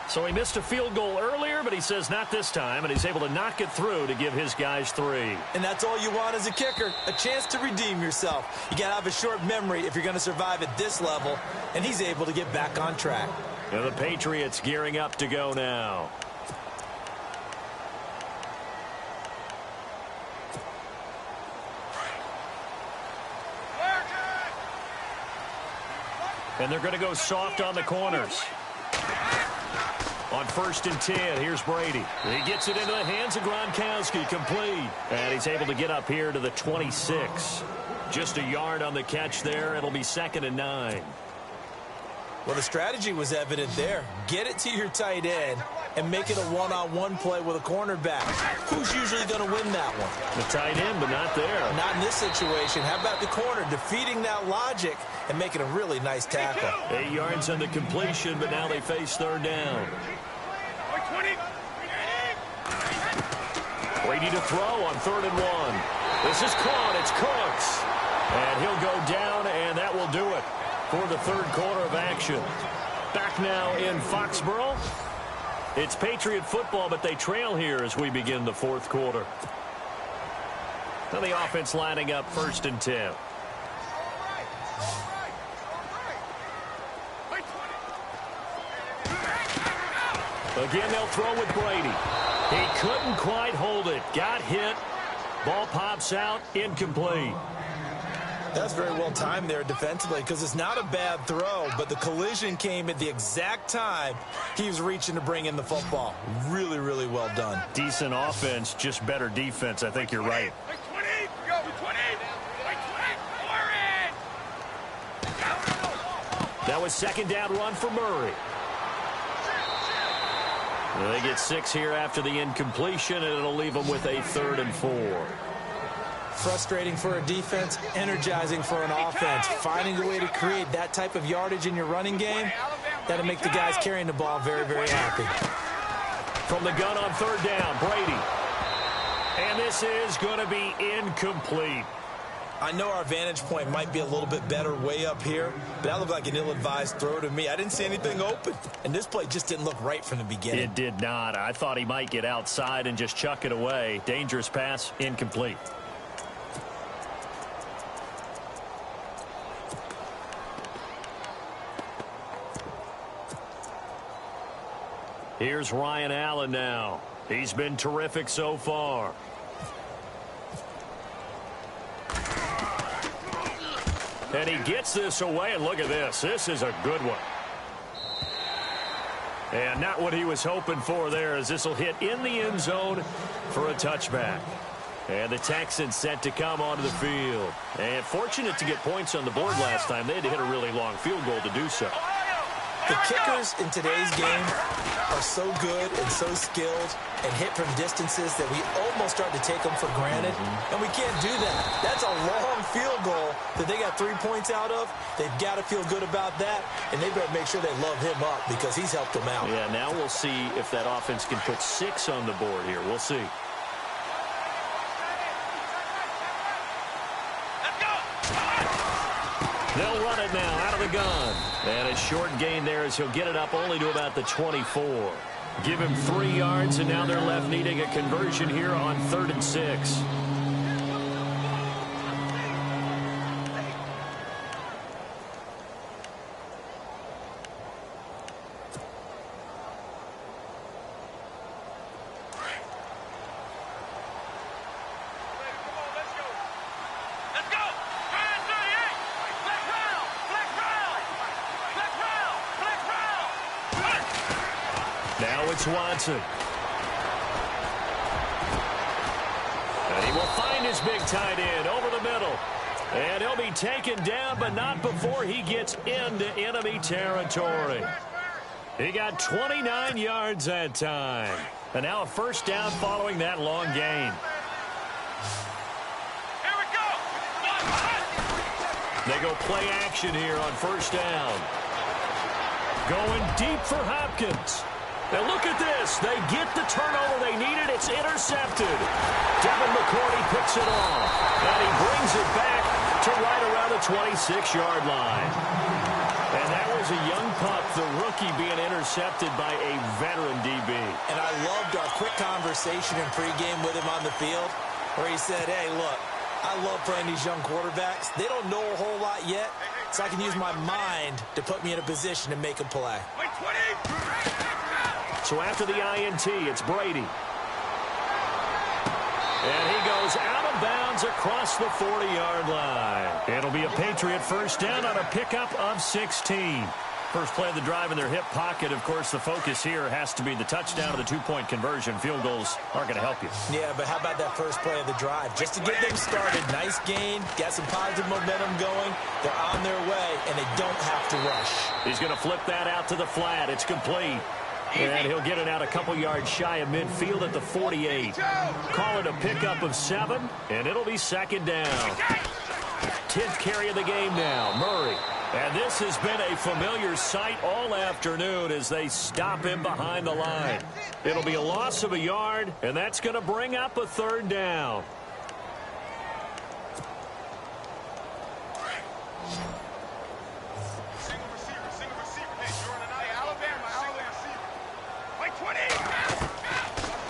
So he missed a field goal earlier, but he says not this time, and he's able to knock it through to give his guys 3. And that's all you want as a kicker, a chance to redeem yourself. You got to have a short memory if you're going to survive at this level, and he's able to get back on track. And the Patriots gearing up to go now. And they're going to go soft on the corners. On 1st and 10, here's Brady. He gets it into the hands of Gronkowski, complete. And he's able to get up here to the 26. Just a yard on the catch there. It'll be 2nd and 9. Well, the strategy was evident there. Get it to your tight end and make it a one-on-one play with a cornerback. Who's usually going to win that one? The tight end, but not there. Not in this situation. How about the corner defeating that logic and making a really nice tackle? 8 yards on the completion, but now they face 3rd down. Brady to throw on 3rd and 1. This is caught. It's Cooks. And he'll go down, and that will do it for the 3rd quarter of action. Back now in Foxborough. It's Patriot football, but they trail here as we begin the 4th quarter. Now the offense lining up 1st and 10. Again, they'll throw with Brady. He couldn't quite hold it. Got hit. Ball pops out. Incomplete. That's very well timed there defensively because it's not a bad throw, but the collision came at the exact time he was reaching to bring in the football. Really, really well done. Decent offense, just better defense. I think you're right. That was 2nd down run for Murray. They get 6 here after the incompletion, and it'll leave them with a 3rd and 4. Frustrating for a defense, energizing for an offense. Finding a way to create that type of yardage in your running game, that'll make the guys carrying the ball very, very happy. From the gun on 3rd down, Brady. And this is going to be incomplete. I know our vantage point might be a little bit better way up here, but that looked like an ill-advised throw to me. I didn't see anything open, and this play just didn't look right from the beginning. It did not. I thought he might get outside and just chuck it away. Dangerous pass, incomplete. Here's Ryan Allen now. He's been terrific so far. And he gets this away, and look at this. This is a good one. And not what he was hoping for there, as this will hit in the end zone for a touchback. And the Texans set to come onto the field. And fortunate to get points on the board last time. They had to hit a really long field goal to do so. The kickers in today's game are so good and so skilled and hit from distances that we almost start to take them for granted. And we can't do that. That's a long field goal that they got 3 points out of. They've got to feel good about that, and they better make sure they love him up because he's helped them out. Yeah, now we'll see if that offense can put 6 on the board here. We'll see. They'll run it now out of the gun. And a short gain there as he'll get it up only to about the 24. Give him 3 yards, and now they're left needing a conversion here on 3rd and 6. Now it's Watson. And he will find his big tight end over the middle. And he'll be taken down, but not before he gets into enemy territory. He got 29 yards that time. And now a 1st down following that long gain. Here we go. They go play action here on first down. Going deep for Hopkins. And look at this. They get the turnover they needed. It's intercepted. Devin McCourty picks it off. And he brings it back to right around the 26-yard line. And that was a young pup, the rookie, being intercepted by a veteran DB. And I loved our quick conversation in pregame with him on the field where he said, hey, look, I love playing these young quarterbacks. They don't know a whole lot yet, so I can use my mind to put me in a position to make a play. So after the INT, it's Brady. And he goes out of bounds across the 40-yard line. It'll be a Patriot first down on a pickup of 16. First play of the drive in their hip pocket. Of course, the focus here has to be the touchdown of the two-point conversion. Field goals aren't going to help you. Yeah, but how about that first play of the drive? Just to get them started. Nice gain. Got some positive momentum going. They're on their way, and they don't have to rush. He's going to flip that out to the flat. It's complete. And he'll get it out a couple yards shy of midfield at the 48. Call it a pickup of 7, and it'll be second down. 10th carry of the game now, Murray. And this has been a familiar sight all afternoon as they stop him behind the line. It'll be a loss of a yard, and that's going to bring up a third down.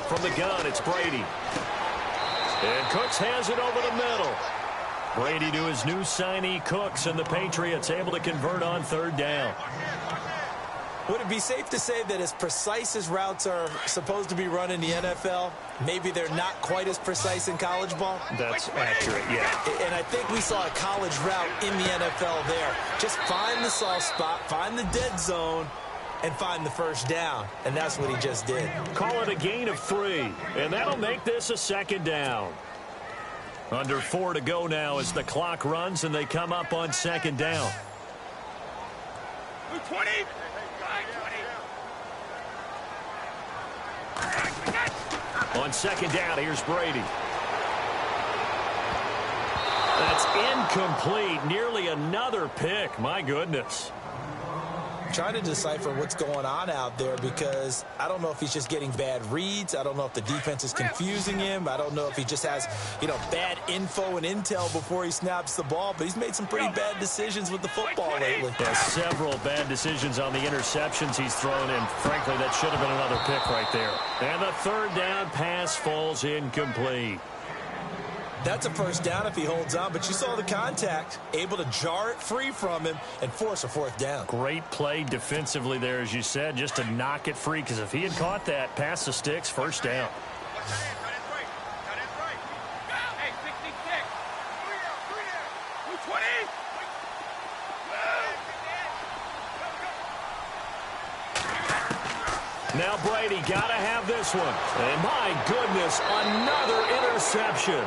From the gun, it's Brady. And Cooks has it over the middle. Brady to his new signee, Cooks, and the Patriots able to convert on third down. Would it be safe to say that as precise as routes are supposed to be run in the NFL, maybe they're not quite as precise in college ball? That's accurate, yeah. And I think we saw a college route in the NFL there. Just find the soft spot, find the dead zone, and find the first down. And that's what he just did. Call it a gain of 3, and that'll make this a second down. Under 4 to go now as the clock runs, and they come up on second down. 20. On second down, here's Brady. That's incomplete. Nearly another pick. My goodness. Trying to decipher what's going on out there because I don't know if he's just getting bad reads. I don't know if the defense is confusing him. I don't know if he just has, bad info and intel before he snaps the ball. But he's made some pretty bad decisions with the football lately. Yeah, several bad decisions on the interceptions he's thrown in. Frankly, that should have been another pick right there. And the third down pass falls incomplete. That's a first down if he holds on, but you saw the contact, able to jar it free from him and force a fourth down. Great play defensively there, as you said, just to knock it free, because if he had caught that, past the sticks, first down. Now Brady got to have this one. And my goodness, another interception.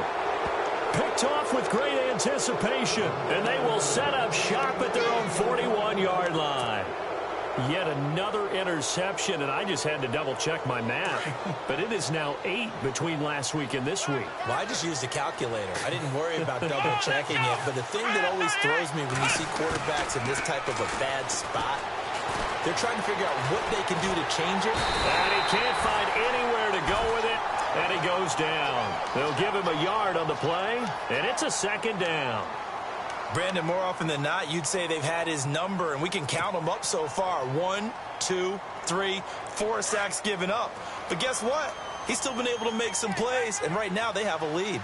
Picked off with great anticipation, and they will set up shop at their own 41-yard line. Yet another interception, and I just had to double-check my math. But it is now 8 between last week and this week. Well, I just used a calculator. I didn't worry about double-checking it. But the thing that always throws me when you see quarterbacks in this type of a bad spot, they're trying to figure out what they can do to change it. And he can't find anywhere to go with it. And he goes down. They'll give him a yard on the play, and it's a second down. Brandon, more often than not, you'd say they've had his number, and we can count them up so far. 1, 2, 3, 4 sacks given up. But guess what? He's still been able to make some plays, and right now they have a lead.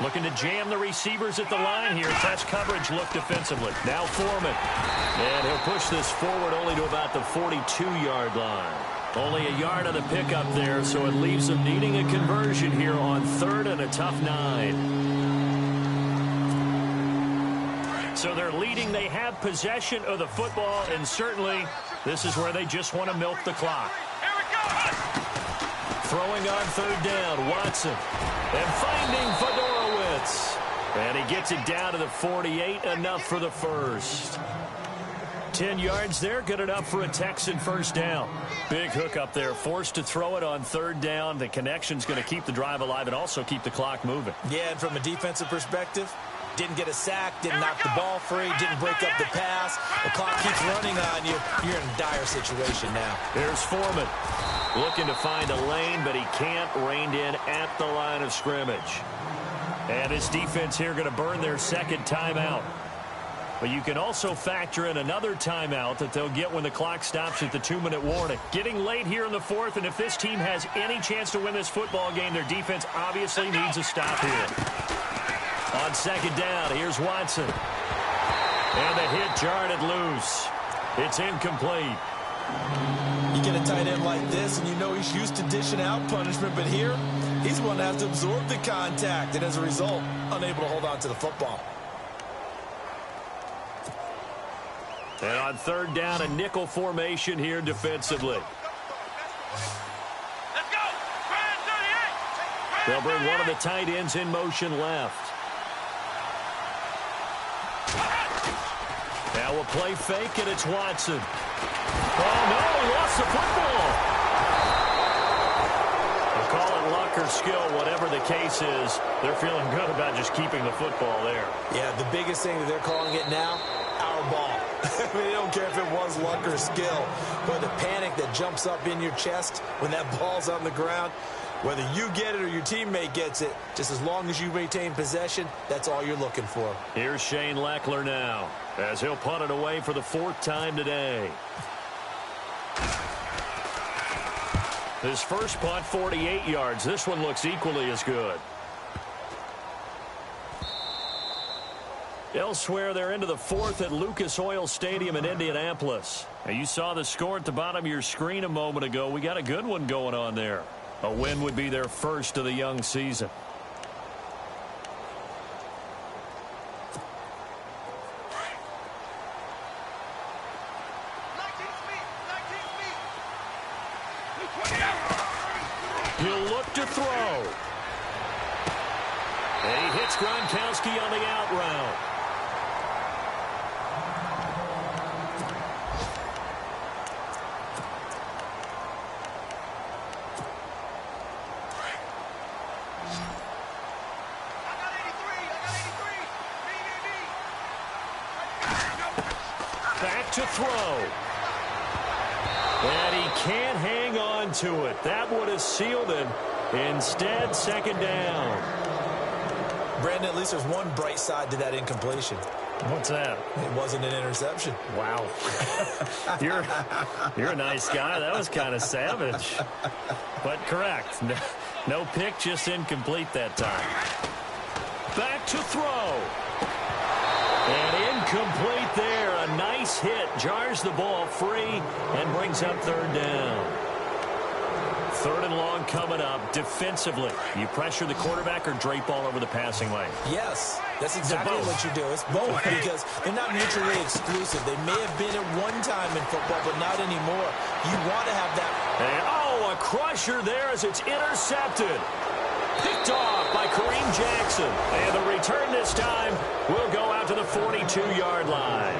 Looking to jam the receivers at the line here. Touch coverage look defensively. Now Foreman. And he'll push this forward only to about the 42-yard line. Only a yard on the pickup there, so it leaves them needing a conversion here on third and a tough 9. So they're leading. They have possession of the football, and certainly this is where they just want to milk the clock. Throwing on third down, Watson. And finding Fedorowicz. And he gets it down to the 48, enough for the first. 10 yards there, good enough for a Texan first down. Big hook up there, forced to throw it on third down. The connection's going to keep the drive alive and also keep the clock moving. Yeah, and from a defensive perspective, Didn't get a sack, didn't knock the ball free, didn't break up the pass. The clock keeps running on you. You're in a dire situation now. Here's Foreman looking to find a lane, but he can't. Reined in at the line of scrimmage. And his defense here going to burn their second timeout. But you can also factor in another timeout that they'll get when the clock stops at the 2-minute warning. Getting late here in the fourth, and if this team has any chance to win this football game, their defense obviously needs a stop here. On second down, here's Watson. And the hit jarred it loose. It's incomplete. You get a tight end like this, and you know he's used to dishing out punishment, but here, he's going to have to absorb the contact, and as a result, unable to hold on to the football. And on third down, a nickel formation here defensively. Let's go. Brand 38. They'll bring one of the tight ends in motion left. Now a play fake, and it's Watson. Oh, no, he lost the football. They'll call it luck or skill, whatever the case is. They're feeling good about just keeping the football there. Yeah, the biggest thing that they're calling it now, our ball. I mean, they don't care if it was luck or skill, but the panic that jumps up in your chest when that ball's on the ground, whether you get it or your teammate gets it, just as long as you retain possession, that's all you're looking for. Here's Shane Leckler now, as he'll punt it away for the fourth time today. His first punt, 48 yards. This one looks equally as good. Elsewhere, they're into the fourth at Lucas Oil Stadium in Indianapolis. Now, you saw the score at the bottom of your screen a moment ago. We got a good one going on there. A win would be their first of the young season. He'll look to throw. And he hits Gronkowski on the out route. Back to throw. And he can't hang on to it. That would have sealed it. Instead, second down. Brandon, at least there's one bright side to that incompletion. What's that? It wasn't an interception. Wow. You're a nice guy. That was kind of savage. But correct. No pick, just incomplete that time. Back to throw. And incomplete there. A nice hit. Jars the ball free and brings up third down. Third and long coming up. Defensively, you pressure the quarterback or drape all over the passing lane? Yes, that's exactly what you do. It's both because they're not mutually exclusive. They may have been at one time in football, but not anymore. You want to have that. And, oh, a crusher there as it's intercepted. Picked off by Kareem Jackson. And the return this time will go out to the 42-yard line.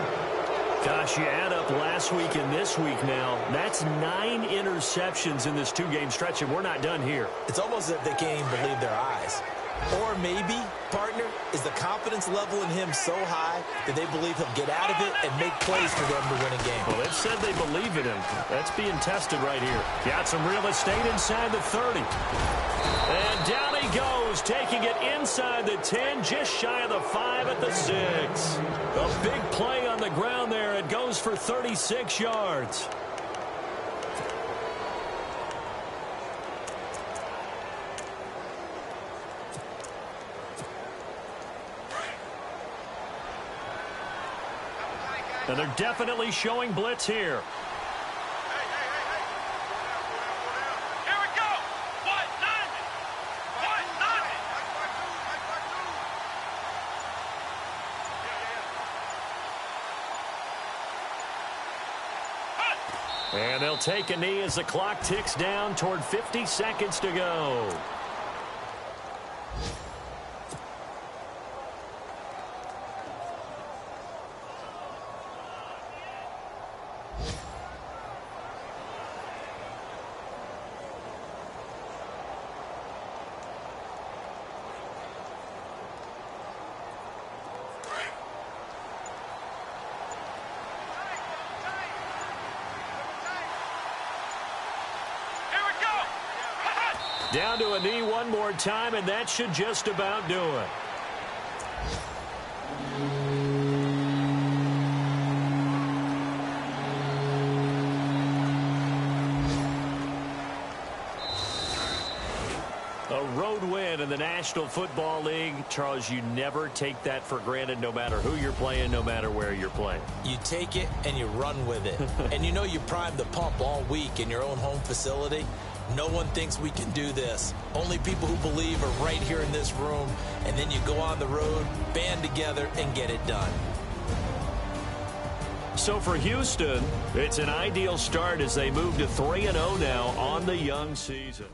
Gosh, you add up last week and this week now, that's 9 interceptions in this two-game stretch, and we're not done here. It's almost as if they can't even believe their eyes. Or maybe, partner, is the confidence level in him so high that they believe he'll get out of it and make plays for them to win a game. Well, they've said they believe in him. That's being tested right here. Got some real estate inside the 30. And down he goes, taking it inside the 10, just shy of the 5 at the 6. A big play on the ground there. It goes for 36 yards. And they're definitely showing blitz here. And they'll take a knee as the clock ticks down toward 50 seconds to go. Down to a knee one more time, and that should just about do it. A road win in the National Football League. Charles, you never take that for granted, no matter who you're playing, no matter where you're playing. You take it and you run with it. And you know you primed the pump all week in your own home facility. No one thinks we can do this. Only people who believe are right here in this room. And then you go on the road, band together, and get it done. So for Houston, it's an ideal start as they move to 3-0 now on the young season.